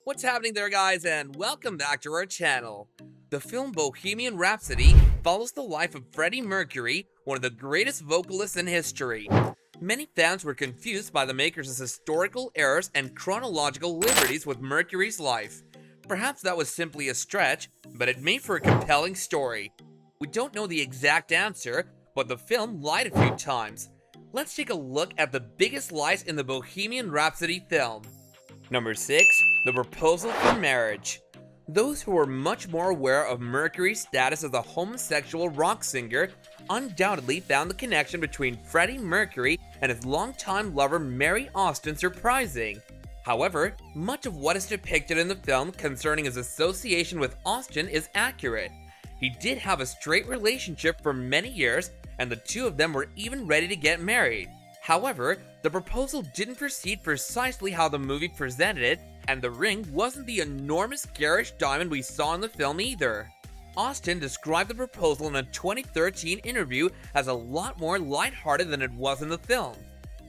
What's happening there, guys, and welcome back to our channel. The film Bohemian Rhapsody follows the life of Freddie Mercury, one of the greatest vocalists in history. Many fans were confused by the makers' historical errors and chronological liberties with Mercury's life. Perhaps that was simply a stretch, but it made for a compelling story. We don't know the exact answer, but the film lied a few times. Let's take a look at the biggest lies in the Bohemian Rhapsody film. Number 6. The proposal for marriage. Those who were much more aware of Mercury's status as a homosexual rock singer undoubtedly found the connection between Freddie Mercury and his longtime lover Mary Austin surprising. However, much of what is depicted in the film concerning his association with Austin is accurate. He did have a straight relationship for many years, and the two of them were even ready to get married. However, the proposal didn't proceed precisely how the movie presented it, and the ring wasn't the enormous garish diamond we saw in the film either. Austin described the proposal in a 2013 interview as a lot more lighthearted than it was in the film.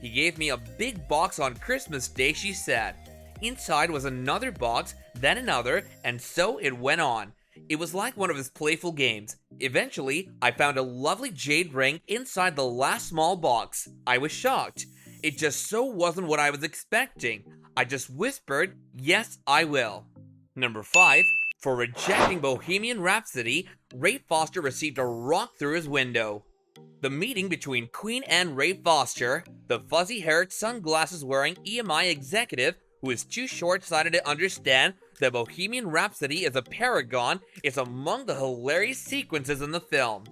"He gave me a big box on Christmas Day," she said. "Inside was another box, then another, and so it went on. It was like one of his playful games. Eventually, I found a lovely jade ring inside the last small box. I was shocked. It just so wasn't what I was expecting. I just whispered, 'Yes, I will.'" Number 5. For rejecting Bohemian Rhapsody, Ray Foster received a rock through his window. The meeting between Queen and Ray Foster, the fuzzy-haired, sunglasses-wearing EMI executive who is too short-sighted to understand that Bohemian Rhapsody is a paragon, is among the hilarious sequences in the film.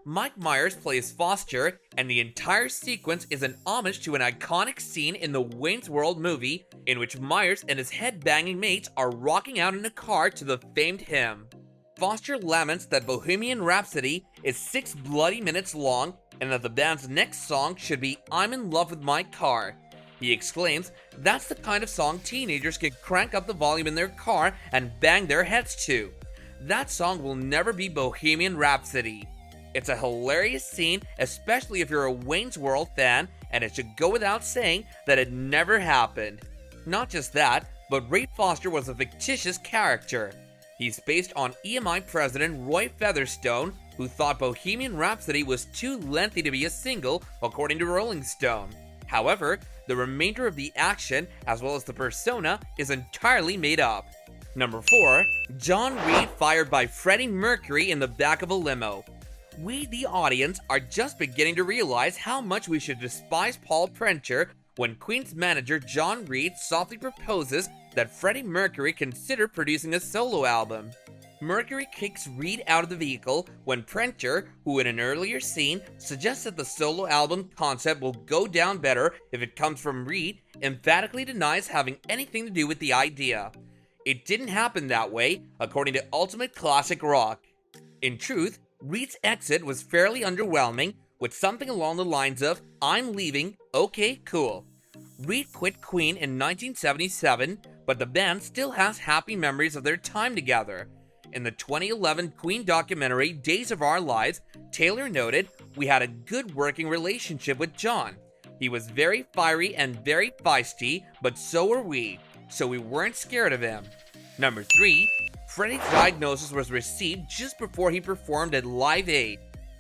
Mike Myers plays Foster, and the entire sequence is an homage to an iconic scene in the Wayne's World movie in which Myers and his head-banging mates are rocking out in a car to the famed hymn. Foster laments that Bohemian Rhapsody is 6 bloody minutes long and that the band's next song should be "I'm in love with my car." He exclaims, "That's the kind of song teenagers can crank up the volume in their car and bang their heads to. That song will never be Bohemian Rhapsody." It's a hilarious scene, especially if you're a Wayne's World fan, and it should go without saying that it never happened. Not just that, but Ray Foster was a fictitious character. He's based on EMI president Roy Featherstone, who thought Bohemian Rhapsody was too lengthy to be a single, according to Rolling Stone. However, the remainder of the action, as well as the persona, is entirely made up. Number 4. John Reid fired by Freddie Mercury in the back of a limo. We, the audience, are just beginning to realize how much we should despise Paul Prencher when Queen's manager John Reid softly proposes that Freddie Mercury consider producing a solo album. Mercury kicks Reid out of the vehicle when Prencher, who in an earlier scene suggests that the solo album concept will go down better if it comes from Reid, emphatically denies having anything to do with the idea. It didn't happen that way, according to Ultimate Classic Rock. In truth, Reid's exit was fairly underwhelming, with something along the lines of, "I'm leaving, okay, cool." Reid quit Queen in 1977, but the band still has happy memories of their time together. In the 2011 Queen documentary Days of Our Lives, Taylor noted, "We had a good working relationship with John. He was very fiery and very feisty, but so were we, so we weren't scared of him." Number 3. Freddies Diagnosis was received just before he performed at Live Aid.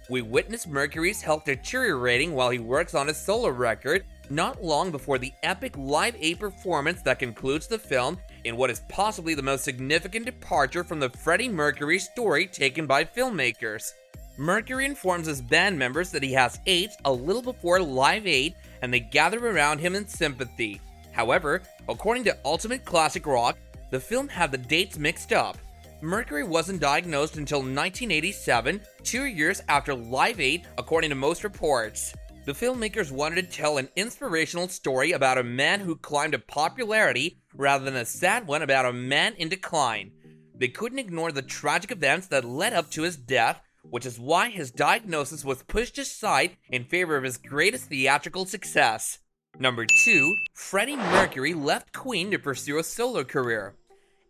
We witnessed Mercury's health deteriorating while he works on his solo record, not long before the epic Live Aid performance that concludes the film in what is possibly the most significant departure from the Freddie Mercury story taken by filmmakers. Mercury informs his band members that he has AIDS a little before Live Aid, and they gather around him in sympathy. However, according to Ultimate Classic Rock, the film had the dates mixed up. Mercury wasn't diagnosed until 1987, 2 years after Live Aid, according to most reports. The filmmakers wanted to tell an inspirational story about a man who climbed to popularity rather than a sad one about a man in decline. They couldn't ignore the tragic events that led up to his death, which is why his diagnosis was pushed aside in favor of his greatest theatrical success. Number 2. Freddie Mercury left Queen to pursue a solo career.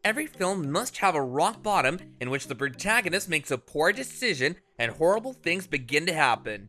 Every film must have a rock bottom in which the protagonist makes a poor decision and horrible things begin to happen.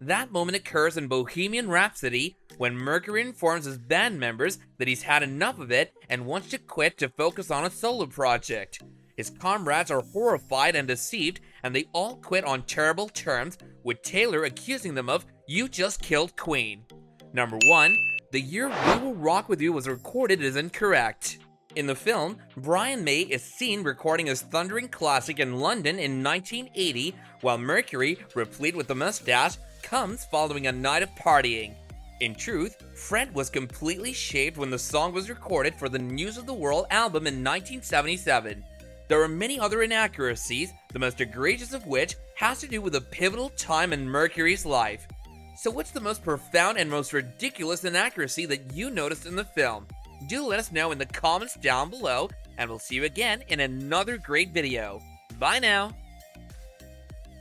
That moment occurs in Bohemian Rhapsody when Mercury informs his band members that he's had enough of it and wants to quit to focus on a solo project. His comrades are horrified and deceived, and they all quit on terrible terms, with Taylor accusing them of, "You just killed Queen." Number 1. The year We Will Rock With You was recorded is incorrect. In the film, Brian May is seen recording his thundering classic in London in 1980, while Mercury, replete with a mustache, comes following a night of partying. In truth, Fred was completely shaved when the song was recorded for the News of the World album in 1977. There are many other inaccuracies, the most egregious of which has to do with a pivotal time in Mercury's life. So what's the most profound and most ridiculous inaccuracy that you noticed in the film? Do let us know in the comments down below, and we'll see you again in another great video. Bye now!